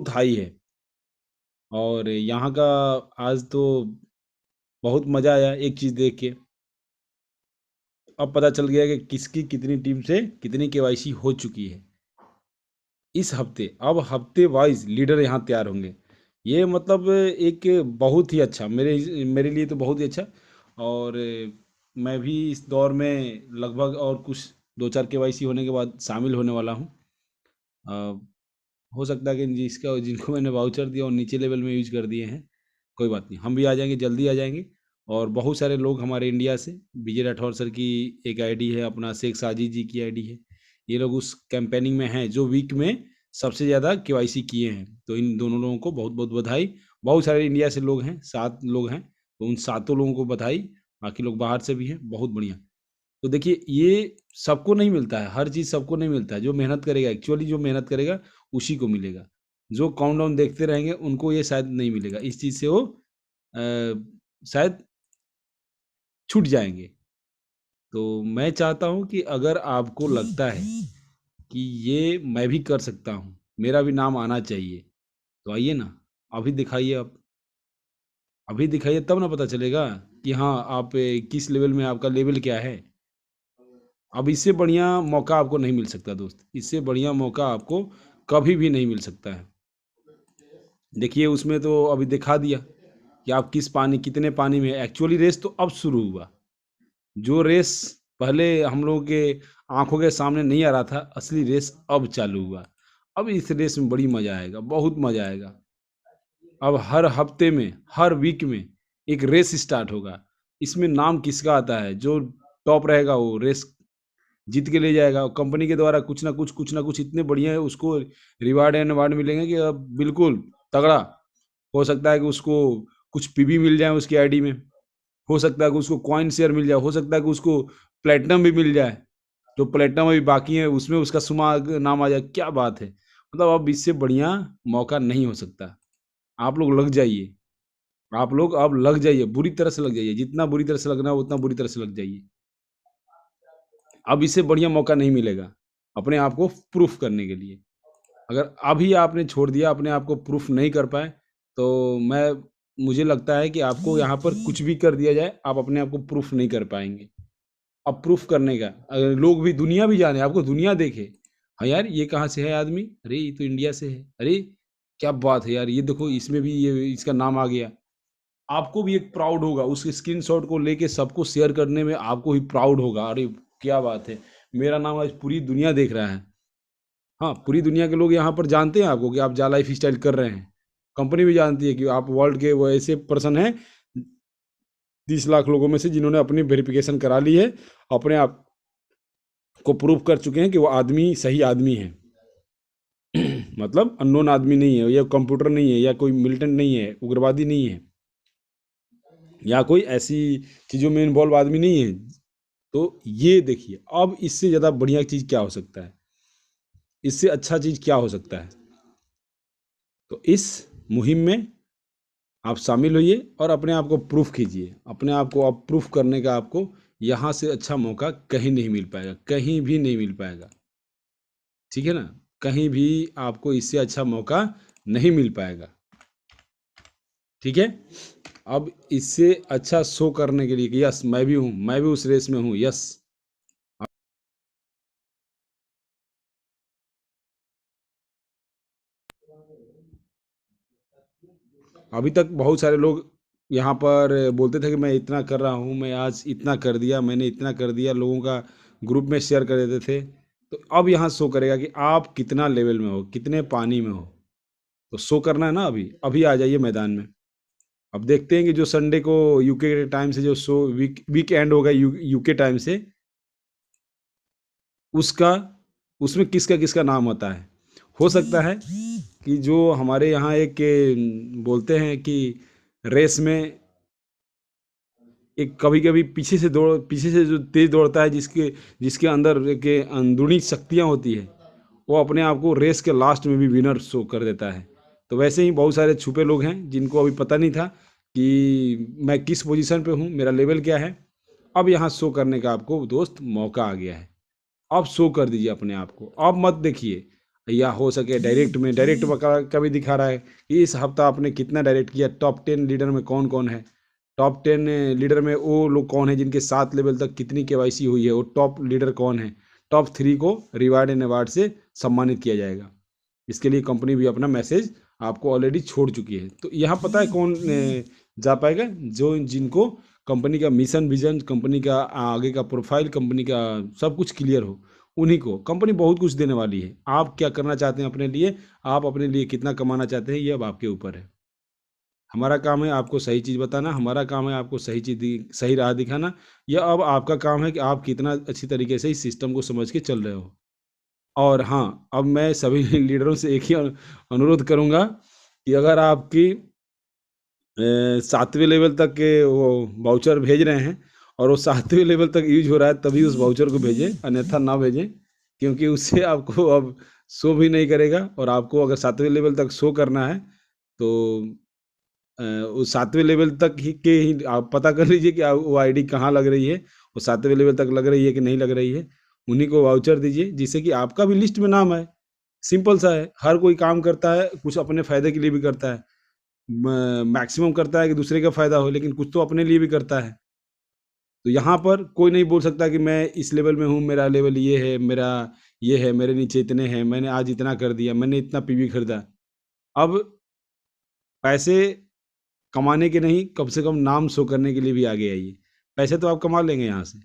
बहुत हाई है। और यहाँ का आज तो बहुत मज़ा आया एक चीज़ देख के। अब पता चल गया कि किसकी कितनी टीम से कितनी केवाईसी हो चुकी है इस हफ्ते। अब हफ्ते वाइज लीडर यहाँ तैयार होंगे। ये मतलब एक बहुत ही अच्छा, मेरे मेरे लिए तो बहुत ही अच्छा। और मैं भी इस दौर में लगभग और कुछ 2-4 केवाईसी होने के बाद शामिल होने वाला हूँ। अ, हो सकता है कि जिसका जिनको मैंने वाउचर दिया और नीचे लेवल में यूज कर दिए हैं, कोई बात नहीं, हम भी आ जाएंगे, जल्दी आ जाएंगे। और बहुत सारे लोग हमारे इंडिया से, विजय राठौर सर की एक आईडी है, अपना शेख साजिद जी की आईडी है, ये लोग उस कैंपेनिंग में हैं जो वीक में सबसे ज़्यादा केवाईसी किए हैं। तो इन दोनों लोगों को बहुत बहुत बधाई। बहुत सारे इंडिया से लोग हैं, 7 लोग हैं, तो उन सातों लोगों को बधाई। बाकी लोग बाहर से भी हैं, बहुत बढ़िया। तो देखिए, ये सबको नहीं मिलता है, हर चीज़ सबको नहीं मिलता है। जो मेहनत करेगा, एक्चुअली जो मेहनत करेगा उसी को मिलेगा। जो काउंटडाउन देखते रहेंगे उनको ये शायद नहीं मिलेगा, इस चीज़ से वो शायद छूट जाएंगे। तो मैं चाहता हूँ कि अगर आपको लगता है कि ये मैं भी कर सकता हूँ, मेरा भी नाम आना चाहिए, तो आइए ना, अभी दिखाइए आप। अभी दिखाइए तब ना पता चलेगा कि हाँ, आप किस लेवल में, आपका लेवल क्या है। अब इससे बढ़िया मौका आपको नहीं मिल सकता दोस्त, इससे बढ़िया मौका आपको कभी भी नहीं मिल सकता है। देखिए, उसमें तो अभी दिखा दिया कि आप किस पानी, कितने पानी में। एक्चुअली रेस तो अब शुरू हुआ। जो रेस पहले हम लोगों के आंखों के सामने नहीं आ रहा था, असली रेस अब चालू हुआ। अब इस रेस में बड़ी मजा आएगा, बहुत मजा आएगा। अब हर हफ्ते में, हर वीक में एक रेस स्टार्ट होगा। इसमें नाम किसका आता है, जो टॉप रहेगा वो रेस जीत के ले जाएगा। कंपनी के द्वारा कुछ ना कुछ इतने बढ़िया है उसको रिवार्ड एंड अवार्ड मिलेंगे कि अब बिल्कुल तगड़ा। हो सकता है कि उसको कुछ पीबी मिल जाए उसकी आईडी में, हो सकता है कि उसको कॉइन शेयर मिल जाए, हो सकता है कि उसको प्लेटिनम भी मिल जाए। जो प्लेटिनम अभी बाकी है उसमें उसका सुमा नाम आ जाए, क्या बात है। मतलब अब इससे बढ़िया मौका नहीं हो सकता। आप लोग लग जाइए, आप लोग अब लग जाइए, बुरी तरह से लग जाइए, जितना बुरी तरह से लगना है उतना बुरी तरह से लग जाइए। अब इससे बढ़िया मौका नहीं मिलेगा अपने आप को प्रूफ करने के लिए। अगर अभी आपने छोड़ दिया, अपने आप को प्रूफ नहीं कर पाए, तो मैं मुझे लगता है कि आपको यहाँ पर कुछ भी कर दिया जाए, आप अपने आप को प्रूफ नहीं कर पाएंगे। अब प्रूफ करने का, अगर लोग भी, दुनिया भी जाने, आपको दुनिया देखे, हाँ यार ये कहाँ से है आदमी, अरे ये तो इंडिया से है, अरे क्या बात है यार, ये देखो इसमें भी ये इसका नाम आ गया। आपको भी एक प्राउड होगा, उस स्क्रीनशॉट को लेके सबको शेयर करने में आपको भी प्राउड होगा, अरे क्या बात है, मेरा नाम आज पूरी दुनिया देख रहा है। हाँ, पूरी दुनिया के लोग यहाँ पर जानते हैं आपको कि आप जा लाइफ स्टाइल कर रहे हैं। कंपनी भी जानती है कि आप वर्ल्ड के वो ऐसे पर्सन हैं 30 लाख लोगों में से जिन्होंने अपनी वेरिफिकेशन करा ली है, अपने आप को प्रूव कर चुके हैं कि वो आदमी सही आदमी है। मतलब अननोन आदमी नहीं है, या कंप्यूटर नहीं है, या कोई मिलिटेंट नहीं है, उग्रवादी नहीं है, या कोई ऐसी चीज़ों में इन्वॉल्व आदमी नहीं है। तो ये देखिए, अब इससे ज़्यादा बढ़िया चीज़ क्या हो सकता है, इससे अच्छा चीज़ क्या हो सकता है। तो इस मुहिम में आप शामिल होइए और अपने आप को प्रूफ कीजिए। अपने आप को अब प्रूफ करने का आपको यहाँ से अच्छा मौका कहीं नहीं मिल पाएगा, कहीं भी नहीं मिल पाएगा। ठीक है ना, कहीं भी आपको इससे अच्छा मौका नहीं मिल पाएगा। ठीक है, अब इससे अच्छा शो करने के लिए कि यस मैं भी हूँ, मैं भी उस रेस में हूँ, यस। अभी तक बहुत सारे लोग यहाँ पर बोलते थे कि मैं इतना कर रहा हूँ, मैं आज इतना कर दिया, मैंने इतना कर दिया, लोगों का ग्रुप में शेयर कर देते थे। तो अब यहाँ शो करेगा कि आप कितना लेवल में हो, कितने पानी में हो। तो शो करना है ना, अभी अभी आ जाइए मैदान में। अब देखते हैं कि जो संडे को यूके के टाइम से जो शो वीक एंड होगा यूके टाइम से, उसका, उसमें किसका किसका नाम होता है। हो सकता है कि जो हमारे यहाँ एक बोलते हैं कि रेस में एक कभी कभी पीछे से जो तेज दौड़ता है, जिसके जिसके अंदर के अंदरूनी शक्तियाँ होती है, वो अपने आप को रेस के लास्ट में भी विनर शो कर देता है। तो वैसे ही बहुत सारे छुपे लोग हैं जिनको अभी पता नहीं था कि मैं किस पोजीशन पे हूँ, मेरा लेवल क्या है। अब यहाँ शो करने का आपको दोस्त मौका आ गया है। अब शो कर दीजिए अपने आप को, अब मत देखिए। या हो सके डायरेक्ट का भी दिखा रहा है कि इस हफ्ता आपने कितना डायरेक्ट किया, टॉप 10 लीडर में कौन कौन है, टॉप 10 लीडर में वो लोग कौन है जिनके 7 लेवल तक कितनी केवाईसी हुई है, वो टॉप लीडर कौन है। टॉप 3 को रिवार्ड एंड अवार्ड से सम्मानित किया जाएगा। इसके लिए कंपनी भी अपना मैसेज आपको ऑलरेडी छोड़ चुकी है। तो यहाँ पता है कौन जा पाएगा, जो जिनको कंपनी का मिशन विजन, कंपनी का आगे का प्रोफाइल, कंपनी का सब कुछ क्लियर हो, उन्हीं को कंपनी बहुत कुछ देने वाली है। आप क्या करना चाहते हैं अपने लिए, आप अपने लिए कितना कमाना चाहते हैं, ये अब आपके ऊपर है। हमारा काम है आपको सही चीज़ बताना, हमारा काम है आपको सही राह दिखाना। या अब आपका काम है कि आप कितना अच्छी तरीके से इस सिस्टम को समझ के चल रहे हो। और हाँ, अब मैं सभी लीडरों से एक ही अनुरोध करूँगा कि अगर आपकी 7वें लेवल तक के वो वाउचर भेज रहे हैं और वो 7वें लेवल तक यूज़ हो रहा है, तभी उस वाउचर को भेजें, अन्यथा ना भेजें। क्योंकि उससे आपको अब शो भी नहीं करेगा, और आपको अगर 7वें लेवल तक शो करना है तो उस 7वें लेवल तक ही आप पता कर लीजिए कि वो आईडी कहाँ लग रही है, वो 7वें लेवल तक लग रही है कि नहीं लग रही है। उन्हीं को वाउचर दीजिए, जिससे कि आपका भी लिस्ट में नाम आए। सिंपल सा है, हर कोई काम करता है, कुछ अपने फ़ायदे के लिए भी करता है। मैक्सिमम करता है कि दूसरे का फ़ायदा हो, लेकिन कुछ तो अपने लिए भी करता है। तो यहाँ पर कोई नहीं बोल सकता कि मैं इस लेवल में हूँ, मेरा लेवल ये है, मेरा ये है, मेरे नीचे इतने हैं, मैंने आज इतना कर दिया, मैंने इतना पीवी खरीदा। अब पैसे कमाने के नहीं, कम से कम नाम शो करने के लिए भी आगे आइए। पैसे तो आप कमा लेंगे यहाँ से,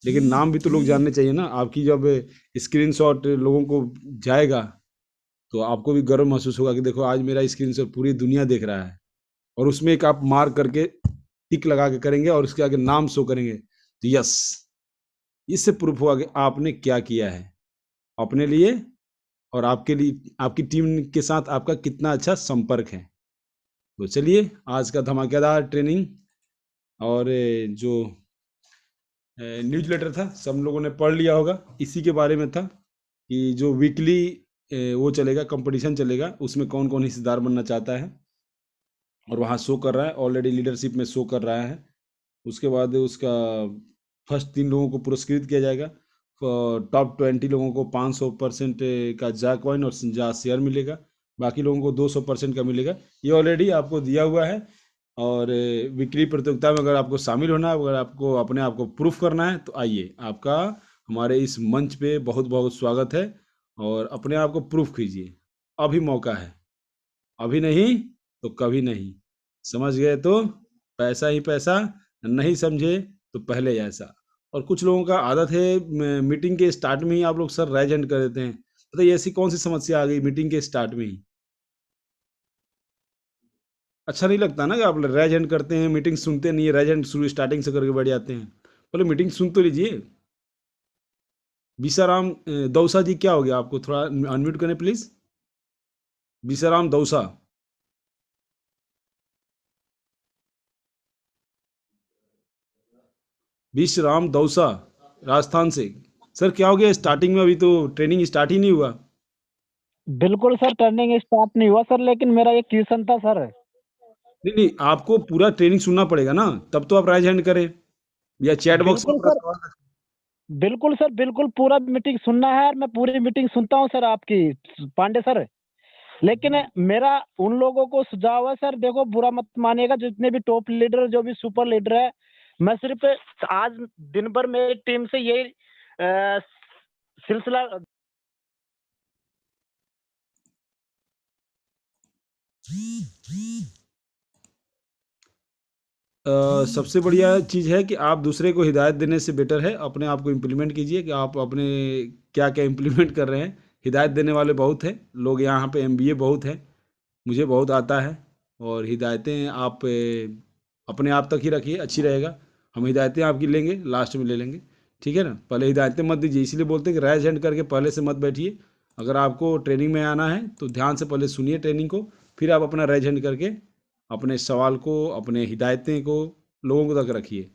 लेकिन नाम भी तो लोग जानने चाहिए ना। आपकी जब स्क्रीनशॉट लोगों को जाएगा, तो आपको भी गर्व महसूस होगा कि देखो आज मेरा स्क्रीनशॉट पूरी दुनिया देख रहा है। और उसमें एक आप मार्क करके टिक लगा के करेंगे और उसके आगे नाम शो करेंगे, तो यस, इससे प्रूफ हुआ कि आपने क्या किया है अपने लिए, और आपके लिए आपकी टीम के साथ आपका कितना अच्छा संपर्क है। तो चलिए, आज का धमाकेदार ट्रेनिंग और जो न्यूज़लेटर था, सब लोगों ने पढ़ लिया होगा। इसी के बारे में था कि जो वीकली वो चलेगा, कंपटीशन चलेगा, उसमें कौन कौन हिस्सेदार बनना चाहता है। और वहाँ शो कर रहा है, ऑलरेडी लीडरशिप में शो कर रहा है। उसके बाद उसका फर्स्ट 3 लोगों को पुरस्कृत किया जाएगा। टॉप 20 लोगों को 500% का जा कॉइन और जा शेयर मिलेगा। बाकी लोगों को 200% का मिलेगा। ये ऑलरेडी आपको दिया हुआ है। और वीकली प्रतियोगिता में अगर आपको शामिल होना है, अगर आपको अपने आप को प्रूफ करना है, तो आइए, आपका हमारे इस मंच पे बहुत बहुत स्वागत है। और अपने आप को प्रूफ कीजिए, अभी मौका है, अभी नहीं तो कभी नहीं। समझ गए तो पैसा ही पैसा, नहीं समझे तो पहले ऐसा। और कुछ लोगों का आदत है, मीटिंग के स्टार्ट में ही आप लोग सर राइज हैंड कर देते हैं। बताइए ऐसी कौन सी समस्या आ गई मीटिंग के स्टार्ट में ही। अच्छा नहीं लगता ना कि आप राइज हैंड करते हैं, मीटिंग सुनते नहीं है, राइज हैंड शुरू स्टार्टिंग से करके बैठ जाते हैं। पहले मीटिंग सुन तो लीजिए। बीसाराम दौसा जी, क्या हो गया आपको, थोड़ा अनम्यूट करें प्लीज। बीसाराम दौसा। विश्राम दौसा, राजस्थान से। सर क्या हो गया स्टार्टिंग में, अभी तो ट्रेनिंग स्टार्ट ही नहीं हुआ। बिल्कुल सर, टर्निंग स्टार्ट नहीं हुआ सर, लेकिन मेरा एक क्वेश्चन था सर। नहीं नहीं, आपको पूरा ट्रेनिंग सुनना पड़ेगा ना, तब तो आप राइज हैंड करें, या चैट बॉक्स में बिल्कुल पूरा सर, सवाल बिल्कुल सर, बिल्कुल पूरा मीटिंग सुनना है, और मैं पूरी मीटिंग सुनता हूँ सर आपकी, पांडे सर। लेकिन मेरा उन लोगों को सुझाव है सर, देखो बुरा मत मानिएगा, जितने भी टॉप लीडर, जो भी सुपर लीडर है, मैं सिर्फ आज दिन भर मेरी टीम से यही सिलसिला। सबसे बढ़िया चीज़ है कि आप दूसरे को हिदायत देने से बेटर है अपने आप को इम्प्लीमेंट कीजिए कि आप अपने क्या क्या इम्प्लीमेंट कर रहे हैं। हिदायत देने वाले बहुत हैं लोग यहाँ पे, एमबीए बहुत है, मुझे बहुत आता है। और हिदायतें आप अपने आप तक ही रखिए, अच्छी रहेगा। हम हिदायतें आपकी लेंगे, लास्ट में ले लेंगे, ठीक है ना। पहले हिदायतें मत दीजिए, इसीलिए बोलते हैं कि राइज हैंड करके पहले से मत बैठिए। अगर आपको ट्रेनिंग में आना है तो ध्यान से पहले सुनिए ट्रेनिंग को, फिर आप अपना राइज हैंड करके अपने सवाल को, अपने हिदायतें को लोगों को तक रखिए।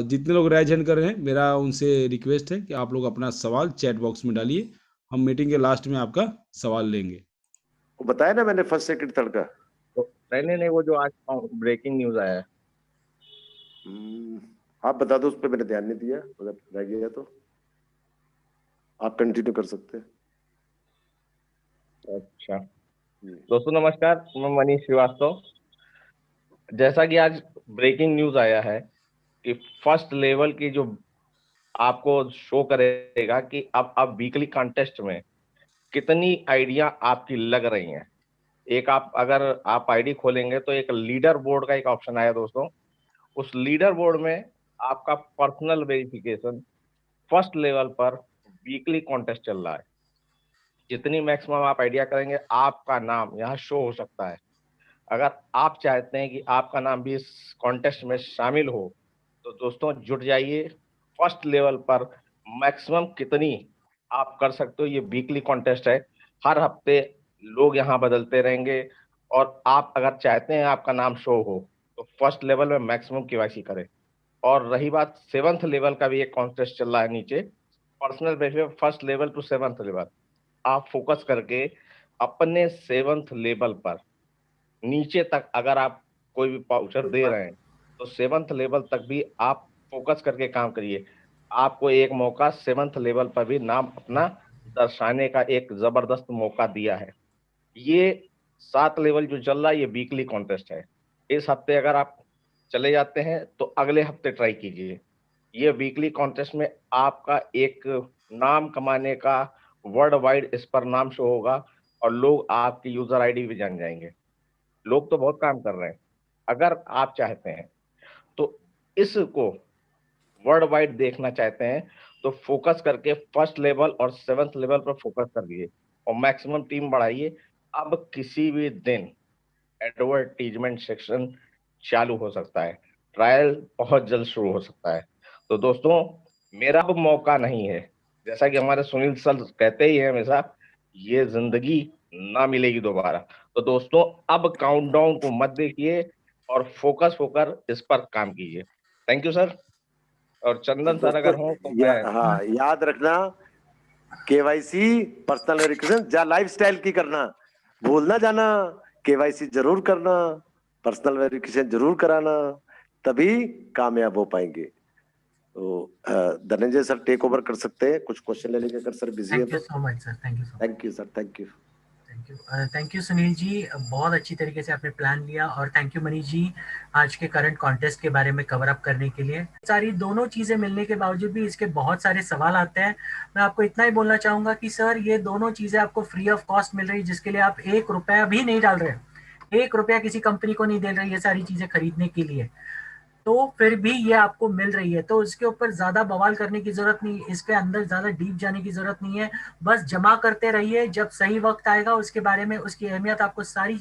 जितने लोग राइज हैंड कर रहे हैं, मेरा उनसे रिक्वेस्ट है कि आप लोग अपना सवाल चैट बॉक्स में डालिए, हम मीटिंग के लास्ट में आपका सवाल लेंगे। वो बताया ना मैंने, फर्स्ट सेकंड थर्ड का। तो नहीं नहीं, वो जो आज ब्रेकिंग न्यूज आया है। आप बता दो, उस पर मैंने ध्यान नहीं दिया, अगर रह गया तो आप कंटिन्यू कर सकते हैं। अच्छा दोस्तों नमस्कार, मैं मनीष श्रीवास्तव। जैसा कि आज ब्रेकिंग न्यूज आया है कि फर्स्ट लेवल की जो आपको शो करेगा कि अब वीकली कॉन्टेस्ट में कितनी आइडिया आपकी लग रही हैं। एक अगर आप आईडी खोलेंगे तो एक लीडर बोर्ड का एक ऑप्शन आया दोस्तों। उस लीडर बोर्ड में आपका पर्सनल वेरिफिकेशन फर्स्ट लेवल पर वीकली कॉन्टेस्ट चल रहा है। जितनी मैक्सिमम आप आइडिया करेंगे आपका नाम यहाँ शो हो सकता है। अगर आप चाहते हैं कि आपका नाम भी इस कॉन्टेस्ट में शामिल हो तो दोस्तों जुट जाइए। फर्स्ट लेवल पर मैक्सिमम कितनी आप कर सकते हो, ये वीकली कॉन्टेस्ट है। हर हफ्ते लोग यहाँ बदलते रहेंगे और आप अगर चाहते हैं आपका नाम शो हो तो फर्स्ट लेवल में मैक्सिमम केवाईसी करें। और रही बात सेवंथ लेवल का भी एक कॉन्टेस्ट चल रहा है नीचे, personal benefit first level to seventh level. आप फोकस करके अपने सेवंथ लेवल पर नीचे तक अगर आप कोई भी पाउचर दे रहे हैं तो सेवंथ लेवल तक भी आप फोकस करके काम करिए। आपको एक मौका सेवंथ लेवल पर भी नाम अपना दर्शाने का एक जबरदस्त मौका दिया है। ये 7 लेवल जो चल रहा है ये वीकली कॉन्टेस्ट है। इस हफ्ते अगर आप चले जाते हैं तो अगले हफ्ते ट्राई कीजिए। ये वीकली कॉन्टेस्ट में आपका एक नाम कमाने का वर्ल्ड वाइड इस पर नाम शो होगा और लोग आपकी यूजर आईडी भी जान जाएंगे। लोग तो बहुत काम कर रहे हैं। अगर आप चाहते हैं तो इसको वर्ल्ड वाइड देखना चाहते हैं तो फोकस करके फर्स्ट लेवल और सेवंथ लेवल पर फोकस करिए और मैक्सिमम टीम बढ़ाइए। अब किसी भी दिन एडवर्टीजमेंट सेक्शन चालू हो सकता है, ट्रायल बहुत जल्द शुरू हो सकता है। तो दोस्तों मेरा अब मौका नहीं है, जैसा कि हमारे सुनील सर कहते ही है हमेशा, ये जिंदगी ना मिलेगी दोबारा। तो दोस्तों अब काउंटडाउन को मत देखिए और फोकस होकर इस पर काम कीजिए। Thank you sir. और चंदन सर अगर हो तो मैं हाँ याद रखना, केवाईसी पर्सनल वेरिफिकेशन या लाइफस्टाइल की करना भूल ना जाना। केवाईसी जरूर करना, पर्सनल वेरिफिकेशन जरूर कराना, तभी कामयाब हो पाएंगे। तो धनंजय सर टेक ओवर कर सकते हैं, कुछ क्वेश्चन ले लेंगे अगर सर बिजी है तो। Thank you so much sir, thank you so much. Thank you sir, thank you. Thank you Sunil ji, बहुत अच्छी तरीके से आपने प्लान लिया। और थैंक यू मनीष जी आज के करंट कॉन्टेस्ट के बारे में कवर अप करने के लिए। सारी दोनों चीजें मिलने के बावजूद भी इसके बहुत सारे सवाल आते हैं। मैं आपको इतना ही बोलना चाहूंगा कि सर ये दोनों चीजें आपको फ्री ऑफ कॉस्ट मिल रही है, जिसके लिए आप 1 रुपया भी नहीं डाल रहे, 1 रुपया किसी कंपनी को नहीं दे रही है सारी चीजें खरीदने के लिए, तो फिर भी ये आपको मिल रही है। तो इसके ऊपर ज्यादा बवाल करने की जरूरत नहीं, इसके अंदर ज्यादा डीप जाने की जरूरत नहीं है। बस जमा करते रहिए, जब सही वक्त आएगा उसके बारे में, उसकी अहमियत आपको सारी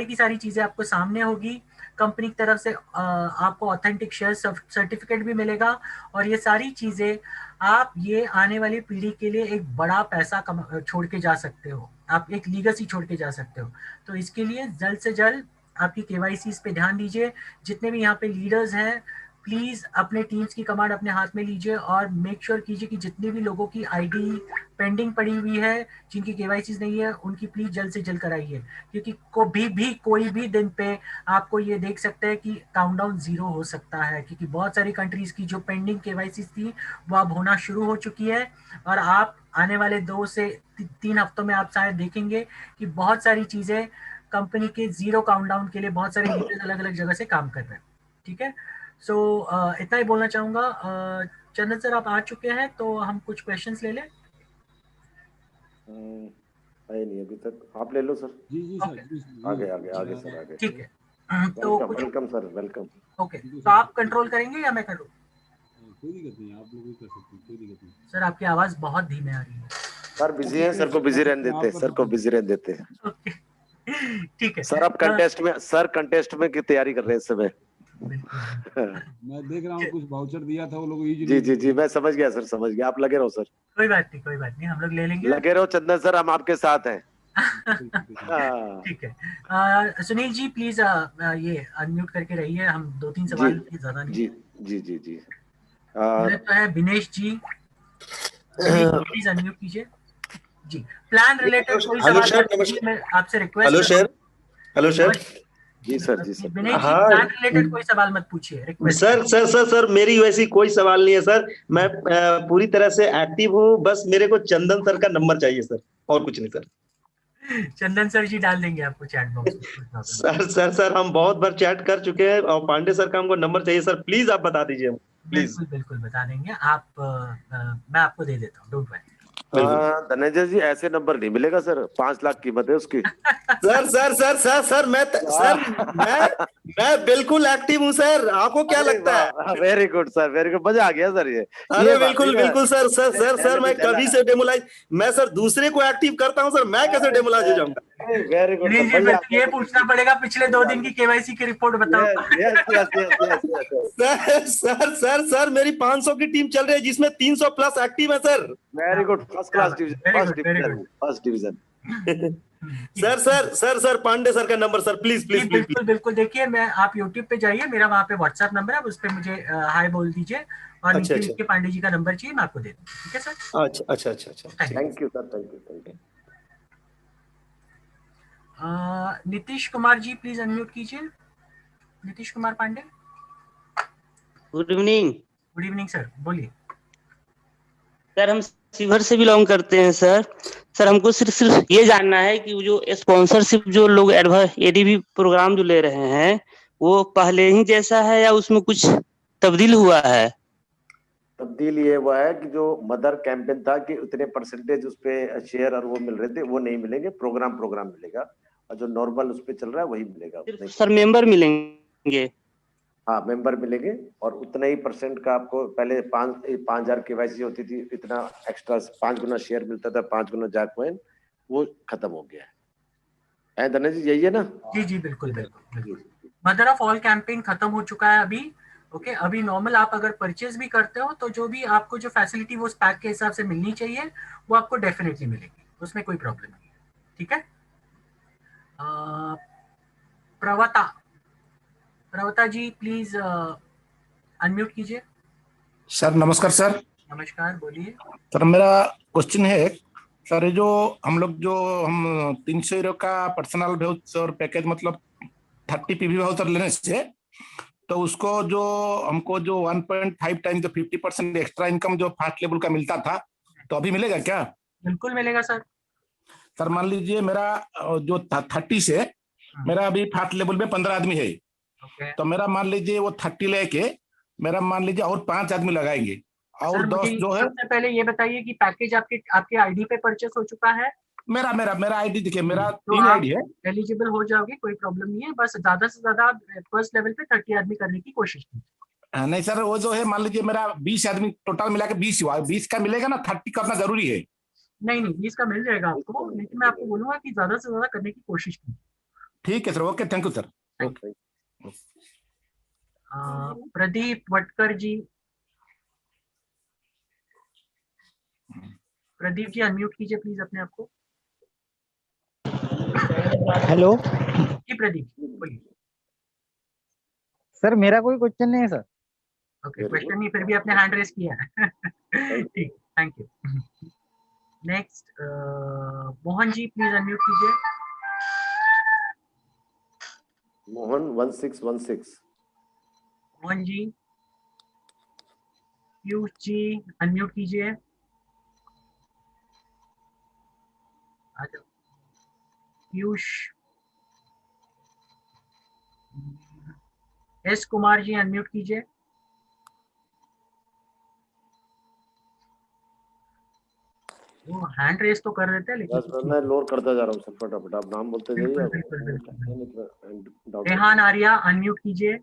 की सारी चीजें आपको सामने होगी। कंपनी की तरफ से आपको ऑथेंटिक शेयर सर्टिफिकेट भी मिलेगा और ये सारी चीजें आप ये आने वाली पीढ़ी के लिए एक बड़ा पैसा छोड़ के जा सकते हो, आप एक लीगेसी छोड़ के जा सकते हो। तो इसके लिए जल्द से जल्द आपकी केवाईसी पे ध्यान दीजिए। जितने भी यहाँ पे लीडर्स हैं प्लीज अपने टीम्स की कमांड अपने हाथ में लीजिए और मेक श्योर कीजिए कि जितने भी लोगों की आईडी पेंडिंग पड़ी हुई है, जिनकी केवाईसी नहीं है, उनकी प्लीज जल्द से जल्द कराइए। क्योंकि कोई भी दिन पे आपको ये देख सकते हैं कि काउंटडाउन 0 हो सकता है, क्योंकि बहुत सारी कंट्रीज की जो पेंडिंग केवाईसी थी वो अब होना शुरू हो चुकी है। और आप आने वाले 2 से 3 हफ्तों में आप शायद देखेंगे कि बहुत सारी चीजें कंपनी के 0 काउंटडाउन के लिए बहुत सारे लीडर्स अलग अलग जगह से काम कर रहे हैं। ठीक है, सो इतना ही बोलना चाहूंगा। चंदन सर आप आ चुके हैं तो हम कुछ क्वेश्चंस ले लें। आए नहीं अभी तक, आप ले लो सर। जी जी Okay. सर, आगे आगे आगे सर, आगे। ठीक है, तो कुछ वेलकम सर, वेलकम। ओके, तो आप कंट्रोल करेंगे या मैं करूं? कोई दिक्कत नहीं, आप लोग भी कर सकते हैं, कोई दिक्कत नहीं। सर आपकी आवाज बहुत धीमे आ रही है। सर बिजी है, सर को बिजी रहने देते हैं, सर को बिजी रहने देते हैं। ओके ठीक है सर आप कंटेस्ट में की तैयारी कर रहे हैं इस समय। मैं देख रहा हूँ कुछ वाउचर दिया था वो लोग। जी जी जी, मैं समझ गया सर, समझ गया। आप लगे रहो सर। कोई बात नहीं, हम लोग ले लेंगे। लगे रहो चंदन सर, हम आपके साथ हैं। ठीक है, सुनील जी प्लीज ये अनम्यूट करके रहिए, हम 2-3 सवाल ज्यादा नहीं। जी जी जी जी। तो है विनेश जी, प्लीज अनम्यूट कीजिए जी। प्लान रिलेटेड कोई सवाल मैं आपसे रिक्वेस्ट। Hello sir. जी सर, जी sir. Vinesh ji plan related कोई सवाल मत पूछिए, रिक्वेस्ट। सर मेरी वैसी कोई सवाल नहीं है सर। मैं पूरी तरह से एक्टिव हूँ, बस मेरे को चंदन सर का नंबर चाहिए सर, और कुछ नहीं सर। चंदन सर जी डाल देंगे आपको चैट बॉक्स में, कोई प्रॉब्लम नहीं। सर हम बहुत बार चैट कर चुके हैं और पांडे सर का हमको नंबर चाहिए सर, प्लीज आप बता दीजिए प्लीज। बिल्कुल बिल्कुल बता देंगे आप, मैं आपको दे देता हूँ, डोंट वरी। धनंजय जी ऐसे नंबर नहीं मिलेगा सर, 5 लाख कीमत है उसकी। सर मैं बिल्कुल एक्टिव हूँ सर, आपको क्या लगता है? Very good sir, very good, मजा आ गया सर ये। अरे ये बिल्कुल बिल्कुल सर मैं कभी से डेमोलाइज, मैं सर दूसरे को एक्टिव करता हूँ सर, मैं कैसे डेमोलाइज हो जाऊंगा? Very good. ये पूछना पड़ेगा पिछले 2 दिन की केवाईसी की रिपोर्ट बताओ। सर मेरी 500 की टीम चल रही है जिसमें 300 प्लस एक्टिव है sir. Very good, first class division, first division. Sir Pandey sir का number sir, please please please. बिल्कुल बिल्कुल, देखिए मैं, आप YouTube पे जाइए, मेरा वहाँ पे WhatsApp नंबर है, उस पे मुझे हाय बोल दीजिए और नीचे लिख के पांडे जी का नंबर चाहिए, मैं आपको दे दूंगा, ठीक है सर? अच्छा thank you sir, thank you. Nitish Kumar ji please unmute कीजिए, Nitish Kumar Pandey. Good evening. Good evening sir, बोलिए। सर हम शिवहर से बिलोंग करते हैं सर। सर हमको सिर्फ ये जानना है कि जो स्पॉन्सरशिप जो लोग एडीबी प्रोग्राम जो ले रहे हैं वो पहले ही जैसा है या उसमें कुछ तब्दील हुआ है? तब्दील ये हुआ है कि जो मदर कैंपेन था कि उतने परसेंटेज उस पे शेयर और वो मिल रहे थे, वो नहीं मिलेंगे, प्रोग्राम मिलेगा, और जो नॉर्मल उस पे चल रहा है वही मिलेगा। सर मेंबर मिलेंगे? हाँ, मेंबर मिलेंगे, और उतना ही परसेंट का आपको, पहले 5,000 केवाईसी होती थी, इतना एक्स्ट्रा 5 गुना शेयर मिलता था, 5 गुना जैक कॉइन, वो खत्म हो गया है। धनंजय जी यही है ना? जी बिल्कुल बिल्कुल। मदर ऑफ ऑल कैंपेन खत्म हो चुका है अभी। ओके, अभी नॉर्मल आप अगर परचेज भी करते हो तो जो भी आपको जो फैसिलिटी वो पैक के हिसाब से मिलनी चाहिए वो आपको डेफिनेटली मिलेगी, उसमें कोई प्रॉब्लम नहीं है, ठीक है? प्रवता जी प्लीज अनम्यूट कीजिए। सर नमस्कार सर। नमस्कार, बोलिए सर मेरा क्वेश्चन है सर, ये जो हम 300 यूरो का पर्सनल वाउचर पैकेज मतलब 30 पीवी वाउचर लेने से, तो उसको जो हमको जो 1.5 टाइम जो 50% एक्स्ट्रा इनकम जो फर्स्ट लेवल का मिलता था, तो अभी मिलेगा क्या? बिल्कुल मिलेगा सर। सर मान लीजिए मेरा जो 30 से मेरा अभी फर्स्ट लेवल में 15 आदमी है, तो मेरा मान लीजिए वो 30 लेके मेरा मान लीजिए और 5 आदमी लगाएंगे और 10 जो है। सबसे पहले ये बताइए कि पैकेज आपके आईडी पे परचेस हो चुका है? मेरा आईडी देखिए, मेरा 3 आईडी है। एलिजिबल हो जाओगे, कोई प्रॉब्लम नहीं है, बस ज्यादा से ज्यादा फर्स्ट लेवल पे 30 आदमी करने की कोशिश कीजिए। नहीं सर, वो जो है मान लीजिए मेरा 20 आदमी टोटल मिला के 20 हुआ, 20 का मिलेगा ना, 30 करना जरूरी है? नहीं 20 का मिल जाएगा आपको, लेकिन मैं आपको बोलूंगा कि ज्यादा से ज्यादा करने की कोशिश कीजिए। ठीक है sir, okay, thank you sir. Pradeep Vatkar ji, Pradeep ji unmute कीजिए प्लीज अपने आप को। हेलो जी प्रदीप बोलिए। सर, मेरा कोई क्वेश्चन नहीं है सर। ओके, क्वेश्चन नहीं, फिर भी आपने हैंड रेस किया है। ठीक, thank you. Next Mohan ji please unmute कीजिए। मोहन 1616। मोहन जी। पीयूष जी अनम्यूट कीजिए। पीयूष। एस कुमार जी अनम्यूट कीजिए। वो हैंड रेस तो कर देते हैं लेकिन मैं लोड करता जा रहा हूँ सर, फटाफट आप नाम बोलते जाइए। बिल्कुल। रेहान आर्या अनम्यूट कीजिए।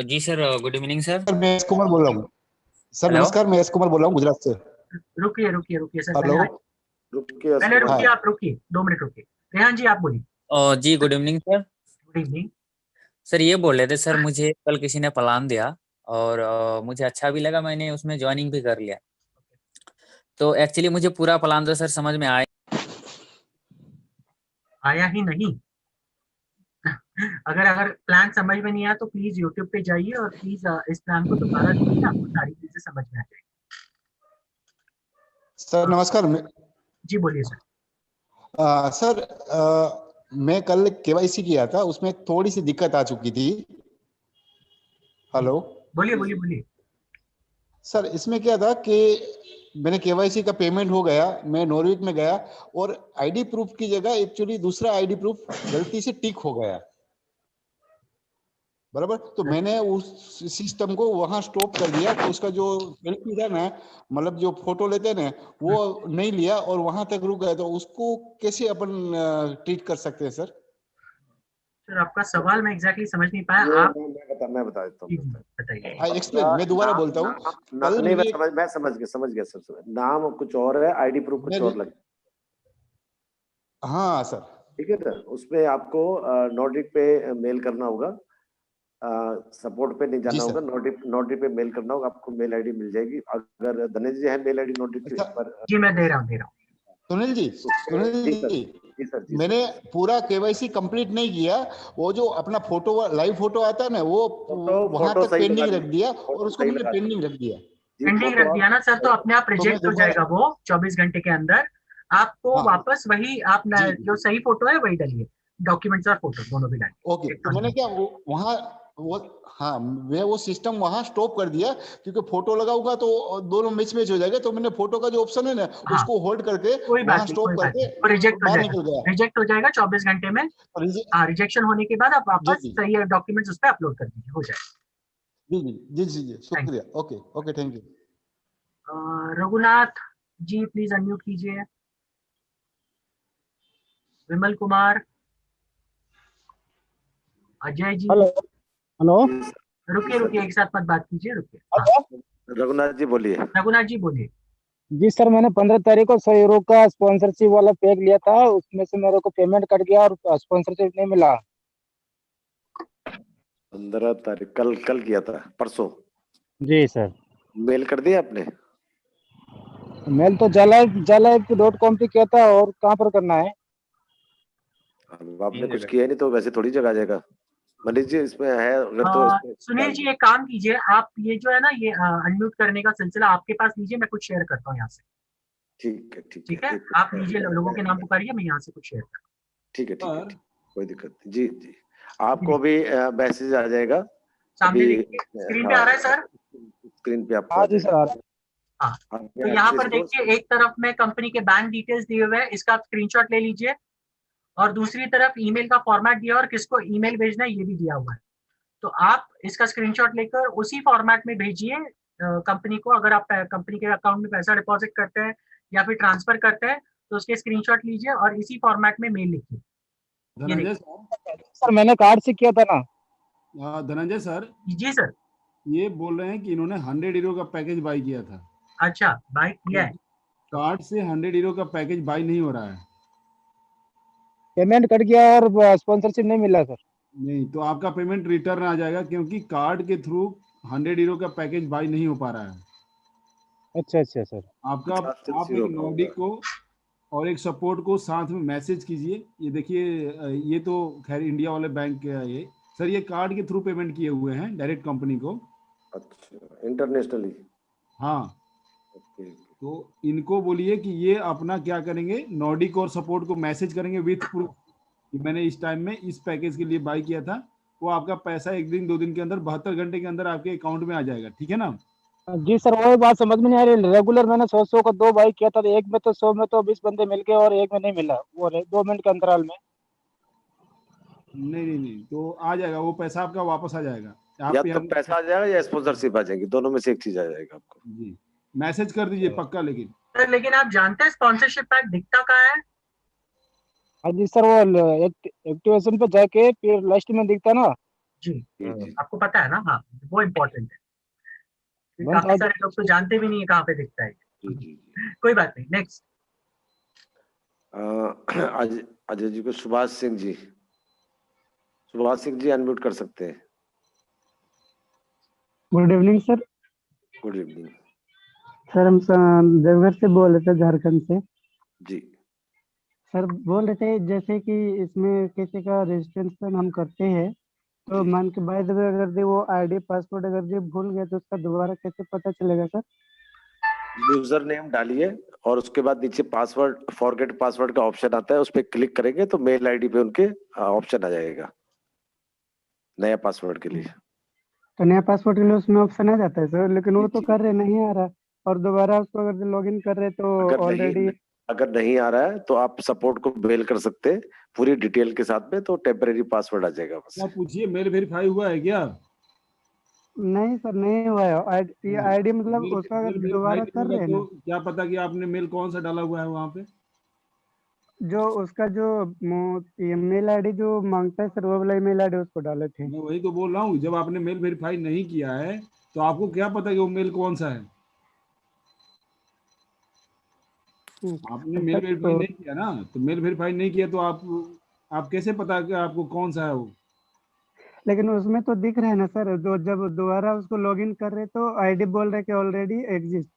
जी सर, गुड इवनिंग सर। मैं एस कुमार बोल रहा हूँ सर। नमस्कार, मैं एस कुमार बोल रहा हूँ गुजरात से। रुकिए सर, पहले रुकिए, आप रुकिए 2 मिनट रुकिए। रेहान जी आप बोलिए। जी good evening sir. Good evening sir, ये बोल रहे थे सर, मुझे कल किसी ने प्लान दिया और मुझे अच्छा भी लगा, मैंने उसमें ज्वाइनिंग भी कर लिया। तो एक्चुअली मुझे पूरा प्लान तो सर समझ में आया ही नहीं। अगर प्लान समझ में नहीं आया तो प्लीज यूट्यूब पे जाइए और प्लीज इस प्लान को दोबारा देखिए, आपको सारी चीजें समझ में आ जाएगी। सर नमस्कार। जी बोलिए सर। सर मैं कल केवाईसी किया था, उसमें थोड़ी सी दिक्कत आ चुकी थी। हेलो, बोलिए। सर इसमें क्या था कि मैंने केवाईसी का पेमेंट हो गया, मैं नॉर्विक में गया और आईडी प्रूफ की जगह एक्चुअली दूसरा आईडी प्रूफ गलती से टिक हो गया, बराबर। तो मैंने उस सिस्टम को वहां स्टॉप कर दिया, तो उसका जो सेल्फी था ना, मतलब जो फोटो लेते हैं ना, वो नहीं लिया और वहां तक रुक गया। तो उसको कैसे अपन ट्रीट कर सकते हैं सर? सर आपका सवाल मैं एग्जैक्टली समझ नहीं पाया। आप मैं बता देता हूँ, बताइए। हाँ एक्सप्लेन, मैं दोबारा बोलता हूँ। कल नहीं, मेरे मैं समझ गया सर। नाम कुछ और है, आईडी प्रूफ कुछ और लग। हाँ सर, ठीक है ना, उसमें आपको नॉर्डिक पे मेल करना होगा, सपोर्ट पे नहीं जाना होगा, नॉर्डिक पे मेल करना होगा, आपको मेल आईडी मिल जाएगी। अगर धनेश जी है मेल आईडी नॉर्डिक पर? जी मैं दे रहा हूँ। सुनील जी, मैंने पूरा केवाईसी कंप्लीट नहीं किया, वो जो अपना फोटो लाइव फोटो आता है ना, वो वहां तक पेंडिंग रख दिया और उसको मैंने पेंडिंग रख दिया। पेंडिंग रख दिया ना सर, तो अपने आप रिजेक्ट हो जाएगा वो 24 घंटे के अंदर। आपको वापस वही आप जो सही फोटो है वही डालिए, डॉक्यूमेंट्स और फोटो दोनों भी डालिए। ओके, तो मैंने क्या वहाँ मैं वो सिस्टम वहां स्टॉप कर दिया, क्योंकि फोटो लगाऊंगा तो दोनों मैच हो जाएगा। तो मैंने फोटो का जो ऑप्शन है ना, उसको होल्ड करके वहां स्टॉप करके बाहर निकल गया। रिजेक्ट हो जाएगा 24 घंटे में। रिजेक्शन होने के बाद आप वापस सही डॉक्यूमेंट्स उस पर अपलोड कर दीजिए, हो जाएगा। जी, शुक्रिया। Okay, thank you. Raghunath ji please unmute कीजिए। विमल कुमार, अजय जी। हेलो, रुकिए, एक साथ मत बात कीजिए, रुकिए। रघुनाथ जी बोलिए। जी सर, मैंने 15 तारीख को 100 यूरो का स्पॉन्सरशिप वाला पैक लिया था, उसमें से मेरे को पेमेंट कट गया और स्पॉन्सरशिप नहीं मिला। 15 तारीख कल किया था, परसों? जी सर। मेल कर दिया आपने? मेल तो jalaip.com पे किया था, और कहाँ पर करना है? अब आपने कुछ किया नहीं तो वैसे थोड़ी जगह आ जाएगा। मनीष जी इसमें है अगर तो सुनील जी एक काम कीजिए, आप ये जो है ना, ये अनम्यूट करने का सिलसिला आपके पास लीजिए, मैं कुछ शेयर करता हूँ यहाँ से। ठीक है, आप लीजिए, लोगों के नाम पुकारिए, मैं यहाँ से कुछ शेयर करता हूँ। ठीक है, कोई दिक्कत नहीं। जी आपको भी मैसेज आ जाएगा, सामने स्क्रीन पे आ रहा है सर, स्क्रीन पे आपको आ जाएगा। हाँ, तो यहाँ पर देखिए, एक तरफ में कंपनी के बैंक डिटेल्स दिए हुए हैं, इसका आप स्क्रीनशॉट ले लीजिए, और दूसरी तरफ ईमेल का फॉर्मेट दिया और किसको ईमेल भेजना है ये भी दिया हुआ है। तो आप इसका स्क्रीनशॉट लेकर उसी फॉर्मेट में भेजिए कंपनी को। अगर आप कंपनी के अकाउंट में पैसा डिपॉजिट करते हैं या फिर ट्रांसफर करते हैं, तो उसके स्क्रीनशॉट लीजिए और इसी फॉर्मेट में मेल लिखिए। धनंजय सर, मैंने कार्ड से किया था ना। धनंजय सर। जी सर। ये बोल रहे हैं कि इन्होंने 100 यूरो का पैकेज बाई किया था। अच्छा, बाई किया है? कार्ड से 100 यूरो का पैकेज बाई नहीं हो रहा है। पेमेंट कट गया और स्पॉन्सरशिप नहीं मिला सर। नहीं, तो आपका पेमेंट रिटर्न आ जाएगा, क्योंकि कार्ड के थ्रू 100 यूरो का पैकेज बाई नहीं हो पा रहा है। अच्छा सर। आप एक नॉर्डिक को और एक सपोर्ट को साथ में मैसेज कीजिए। ये देखिए, ये तो खैर इंडिया वाले बैंक के ये सर, ये कार्ड के थ्रू पेमेंट किए हुए हैं डायरेक्ट कंपनी को। अच्छा, इंटरनेशनली? हाँ। तो इनको बोलिए कि ये अपना क्या करेंगे, नॉर्डिक और सपोर्ट को मैसेज करेंगे विथ प्रूफ कि मैंने इस टाइम में इस पैकेज के लिए बाई किया था। वो आपका पैसा 1 दिन 2 दिन के अंदर 72 घंटे के अंदर आपके अकाउंट में आ जाएगा। ठीक है ना? जी सर, वही बात समझ में नहीं आ रही। रेगुलर मैंने 100 का 2 बाई किया था, एक में तो 100 में तो 20 बंदे मिल गए और एक में नहीं मिला, वो 2 मिनट के अंतराल में। नहीं, तो आ जाएगा वो पैसा, आपका वापस आ जाएगा। या तो पैसा आ जाएगा या स्पॉन्सरशिप आ जाएगी, दोनों में से एक चीज आ जाएगा आपको। जी, मैसेज कर दीजिए पक्का। लेकिन आप जानते हैं स्पॉन्सरशिप पैक दिखता कहाँ है? हाँ जी सर, वो एक्टिवेशन पे जाके फिर लास्ट में दिखता ना। जी, आपको पता है ना? हाँ, वो इम्पोर्टेंट है। काफी सारे लोग तो जानते भी नहीं है कहाँ पे दिखता है। कोई बात नहीं, नेक्स्ट। अजय जी को सुभाष सिंह जी अनम्यूट कर सकते हैं। Good evening sir. Good evening sir, हम देवघर से बोल रहे थे, झारखंड से। जी सर, बोल रहे थे जैसे कि इसमें किसी का रजिस्ट्रेशन हम करते हैं, तो मान के बाय द वे अगर वो आईडी पासवर्ड अगर भूल गए तो उसका दोबारा कैसे पता चलेगा सर? यूजर नेम डालिए और उसके बाद नीचे पासवर्ड, फॉरगेट पासवर्ड का ऑप्शन आता है, उस पर क्लिक करेंगे तो मेल आईडी पे उनके ऑप्शन आ जाएगा नया पासवर्ड के लिए। तो नया पासवर्ड के लिए उसमें ऑप्शन आ जाता है सर, लेकिन वो तो कर रहे नहीं आ रहा, और दोबारा उसको अगर लॉगिन कर रहे तो ऑलरेडी। अगर नहीं आ रहा है तो आप सपोर्ट को मेल कर सकते हैं पूरी डिटेल के साथ में, तो टेम्परेरी पासवर्ड आ जाएगा बस। आप पूछिए मेल वेरीफाई हुआ है क्या? नहीं सर, नहीं हुआ है। ये आईडी मतलब उसका अगर दोबारा कर रहे हैं तो ना, क्या पता कि आपने मेल कौन सा डाला हुआ है वहाँ पे? जो उसका जो मेल आईडी जो मांगता है सर, वो वाला ईमेल आईडी उसको डाले थे। मैं वही तो बोल रहा हूँ, जब आपने मेल वेरीफाई नहीं किया है तो आपको क्या पता कि वो मेल कौन सा है? आपने मेल वेरीफाई नहीं किया ना, तो मेल वेरीफाई नहीं किया तो आप कैसे पता कि आपको कौन सा है वो? लेकिन उसमें तो दिख रहा है ना सर, जो जब दोबारा उसको लॉगिन कर रहे तो आईडी बोल रहे कि ऑलरेडी एग्जिस्ट।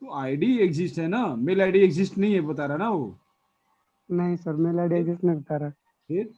तो आईडी एग्जिस्ट है ना, मेल आईडी एग्जिस्ट नहीं है बता रहा ना वो। नहीं सर, मेल आईडी एग्जिस्ट नहीं बता रहा। फिर